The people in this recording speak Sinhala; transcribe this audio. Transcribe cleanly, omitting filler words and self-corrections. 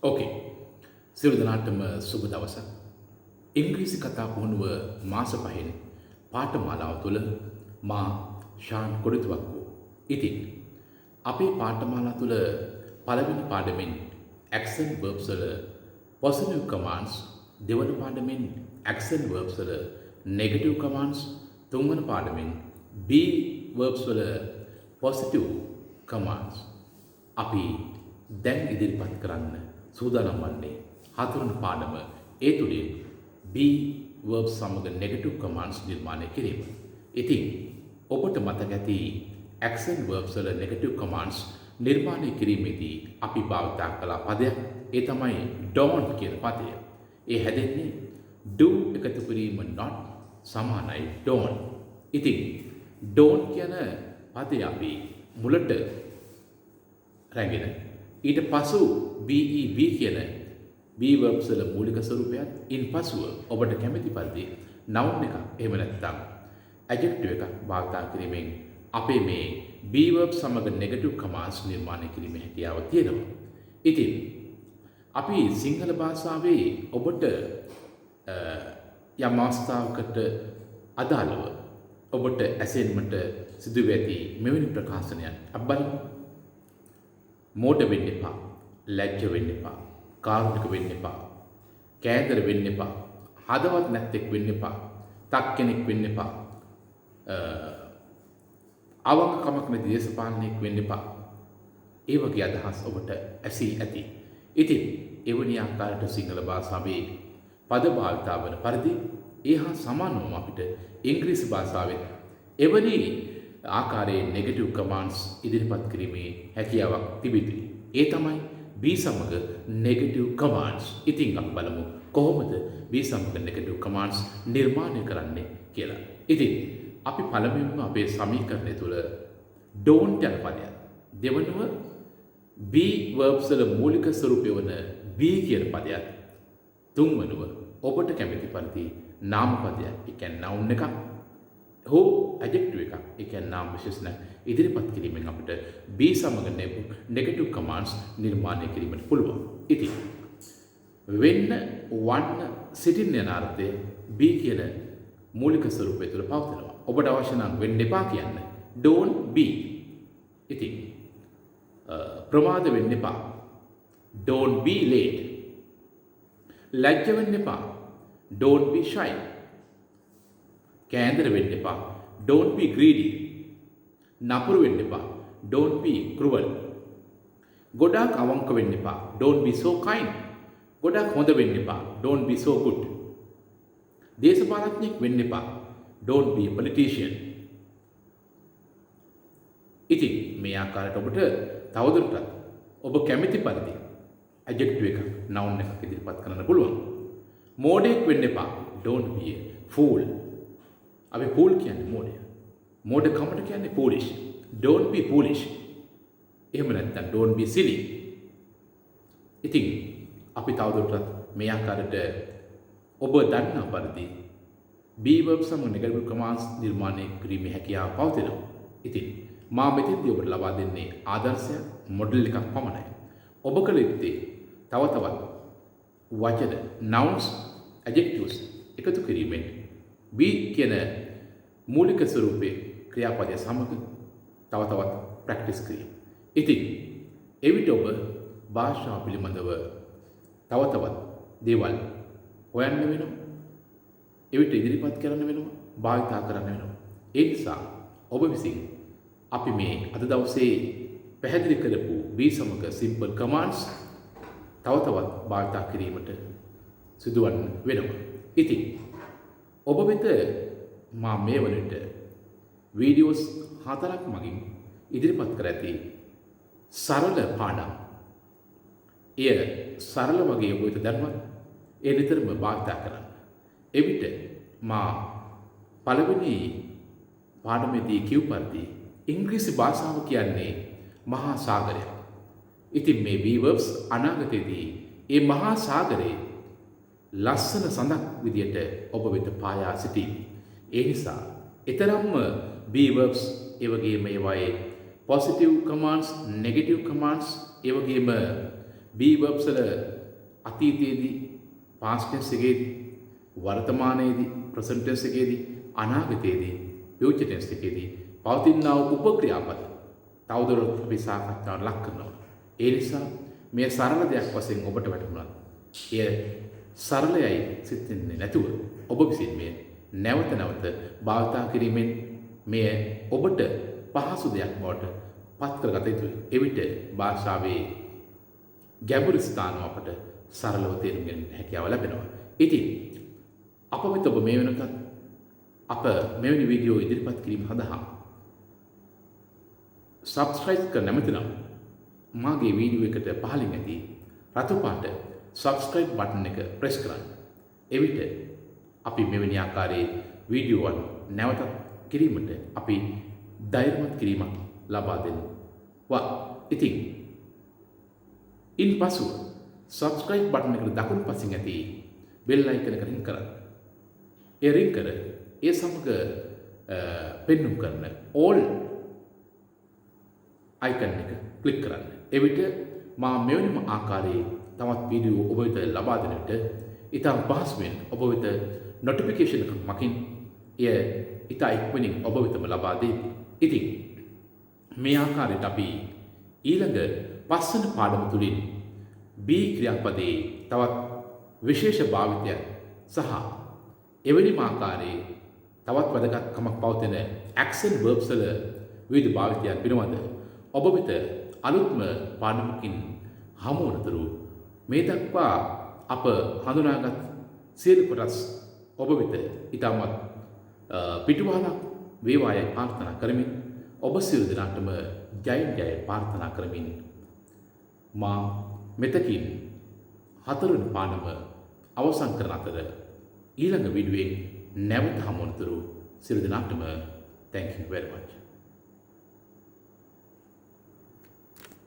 ඕකේ. සියලු දෙනාටම සුබ දවසක්. ඉංග්‍රීසි කතා පුහුණුව මාස 5න් පාඨමාලාව තුළ මා ශාන් කොඩිතුවක්කු. ඉතින් අපේ පාඨමාලාව තුළ පළවෙනි පාඩමෙන් accent verbs වල positive commands, දෙවන පාඩමෙන් accent verbs වල negative commands, තුන්වන පාඩමෙන් be verbs වල positive commands අපි දැන් ඉදිරිපත් කරන්න සූදානම් වන්නේ හතරවන පාඩම ඒ තුලින් be verbs සමග negative commands නිර්මාණය කිරීම. ඉතින් ඔබට මතක ඇති accent verbs වල negative commands නිර්මාණය කිරීමේදී අපි භාවිත කළ පදයක් ඒ තමයි don't කියන පදය. ඒ හැදෙන්නේ do එකතු කිරීම not සමානයි don't. ඉතින් don't කියන පදය අපි මුලට රැගෙන ඊට පසු BEV කියන be verbs වල මූලික ස්වරූපයත් ඉන්පසුව ඔබට කැමති පරිදි noun එකක් එහෙම නැත්නම් adjective එකක් භාවිත කිරීමෙන් අපේ මේ be verbs සමග negative commands නිර්මාණය කිරීමේ හැකියාව තියෙනවා. ඉතින් අපි සිංහල භාෂාවේ ඔබට යම් අවස්ථාවකට අදාළව ඔබට ඇසෙන්නට සිදුව ඇති මෙවැනි ප්‍රකාශනයන් අපි බලමු. මෝඩ වෙන්න එපා, ලැජ්ජ වෙන්න එපා, කාරුණික වෙන්න එපා, කෑදර වෙන්න එපා, හදවත් නැත්තෙක් වෙන්න එපා, තක් කෙනෙක් වෙන්න එපා, අවංකකමක් නැති දේශපාලනයෙක් වෙන්න එපා. ඒ වගේ අදහස් ඔබට ඇසී ඇති. ඉතින් එවැනි ආකාරයට සිංහල භාෂාවේ පද භාවිතා වන පරිදි ඒ හා සමානවම අපිට ඉංග්‍රීසි භාෂාවෙත් එවැනි ආකාරයේ negative commands ඉදිරිපත් කිරීමේ හැකියාවක් තිබෙනවා. ඒ තමයි be සමග negative commands. ඉතින් අපි බලමු කොහොමද be සමග negative commands නිර්මාණය කරන්නේ කියලා. ඉතින් අපි පළමුවෙන්ම අපේ සමීකරණය තුළ don't යන පදයක්, දෙවනුව be verbs වල මූලික ස්වරූපය වන be කියන පදයක්, තුන්වනුව ඔබට කැමති පරිදි නාම පදයක්, ඒ කියන්නේ noun එකක් හෝ adjective එකක්, ඒ කියන්නේ නාම විශේෂණ ඉදිරිපත් කිරීමෙන් අපිට be සමග negative commands නිර්මාණය කිරීමට පුළුවන්. ඉතින් වෙන්න, වන්න, සිටින්න යන අර්ථය be කියන මූලික ස්වරූපය තුළ පවතිනවා. ඔබට අවශ්‍ය නම් වෙන්න එපා කියන්න don't be. ඉතින් ප්‍රමාද වෙන්න එපා, don't be late. ලැජ්ජ වෙන්න එපා, don't be shy. කෑදර වෙන්න එපා, don't be greedy. නපුරු වෙන්න එපා, don't be cruel. ගොඩාක් අවංක වෙන්න එපා, don't be so kind. ගොඩාක් හොඳ වෙන්න එපා, don't be so good. දේශපාලඥයෙක් වෙන්න එපා, don't be a politician. ඉතින් මේ ආකාරයට ඔබට තවදුරටත් ඔබ කැමති පරිදි adjective එකක්, noun එකක් ඉදිරිපත් කරන්න පුළුවන්. මෝඩයෙක් වෙන්න එපා, don't be a fool. අපි fool කියන්නේ මෝඩය. මෝඩකමට කියන්නේ foolish. don't be foolish. එහෙම නැත්නම් don't be silly. ඉතින් අපි තවදුරටත් මේ ආකාරයට ඔබ දන්නා පරිදි be verbs සමග negative commands නිර්මාණය කිරීමේ හැකියාව පවතිනවා. ඉතින් මා මෙතෙන්දී ඔබට ලබා දෙන්නේ ආදර්ශයක්, මොඩල් එකක් පමණයි. ඔබ කළ යුත්තේ තව තවත් වචන, nouns, adjectives එකතු කිරීමෙන් be කියන මූලික ස්වරූපයේ ක්‍රියාපදය සමග තව තවත් ප්‍රැක්ටිස් කිරීම. ඉතින් එවිට ඔබ භාෂාව පිළිබඳව තව තවත් දේවල් හොයන්න වෙනවා. එවිට ඉදිරිපත් කරන්න වෙනවා, භාවිතා කරන්න වෙනවා. ඒ නිසා ඔබ විසින් අපි මේ අද දවසේ පැහැදිලි කරපු be සමග simple commands තව තවත් භාවිතා කිරීමට සිදුවන්න වෙනවා. ඉතින් ඔබ වෙත මා මේ වලට වීඩියෝස් 4ක් මගින් ඉදිරිපත් කර ඇති සරල පාඩම්. එය සරල වගේ ඔබ වෙත දැනුවත් ඒ නිතරම භාවිතා කරන්න. එවිට මා පළවෙනි පාඩමේදී කිව් පරිදි ඉංග්‍රීසි භාෂාව කියන්නේ මහා සාගරයක්. ඉතින් මේ be verbs අනාගතයේදී ඒ මහා සාගරේ ලස්සන සඳක් විදියට ඔබ වෙත පායා සිටීවි. ඒ නිසා ඊතරම්ම be verbs ඒ වගේම ඒවායේ positive commands, negative commands, ඒ වගේම be verbs වල අතීතයේදී past tense එකේදී වර්තමානයේදී present tense එකේදී අනාගතයේදී future tense එකේදී පවතිනා වූ උපක්‍රියාපද තවදුරටත් අපි සාකච්ඡාවට ලක් කරනවා. ඒ නිසා මේ සරල දෙයක් වශයෙන් ඔබට වැටහුණා. එය සරලයි සිතින්නේ නැතුව ඔබ විසින් මේ නැවත නැවත භාවිතා කිරීමෙන් මේ ඔබට පහසු දෙයක් බවට පත් කරගත යුතුයි. එවිට භාෂාවේ ගැඹුරු ස්ථාන අපට සරලව තේරුම් ගැනීමට හැකියාව ලැබෙනවා. ඉතින් අප වෙත ඔබ මේ වෙනකත් අප මෙවැනි වීඩියෝ ඉදිරිපත් කිරීම සඳහා subscribe කර නැමෙතනම් මාගේ වීඩියෝ එකට පහළින් ඇති රතු පාට subscribe button එක press කරන්න. එවිට අපි මෙවැනි ආකාරයේ වීඩියෝවන් නැවතත් කිරීමට අපි ධෛර්යමත් කිරීමක් ලබා දෙනවා. ඉතින් ඉන්පසු subscribe button එකට දකුණු පසින් ඇති bell icon එක රින් කරන්න. ඒ රින් කර ඒ සමග පෙන්වුම් කරන all icon එක ක්ලික් කරන්න. එවිට මා මෙවැනිම ආකාරයේ තවත් වීඩියෝ ඔබ වෙත ලබා දෙන විට ඉතාම පහසුවෙන් ඔබ වෙත notification එකක් මකින් එය ඉතා ඉක්මනින් ඔබ වෙතම ලබා දෙයි. ඉතින් මේ ආකාරයට අපි ඊළඟ පස්වන පාඩම තුලින් B ක්‍රියාපදයේ තවත් විශේෂ භාවිතයක් සහ එවැනිම ආකාරයේ තවත් වැදගත්කමක් පවතින action verbs වල විවිධ භාවිතයන් පිළිබඳ ඔබ වෙත අලුත්ම පාඩමකින් හමු වනතුරු මේ දක්වා අප හඳුනාගත් සියලු කොටස් ඔබ වෙත ඉතාමත් පිටුවහලක් වේවායයි ප්‍රාර්ථනා කරමින් ඔබ සියලු දෙනාටම ජයෙන් ජය ප්‍රාර්ථනා කරමින් මා මෙතකින් හතරවෙනි පාඩම අවසන් කරන අතර ඊළඟ වීඩියෝයෙන් නැවත හමු වනතුරු සියලු දෙනාටම thank you very much.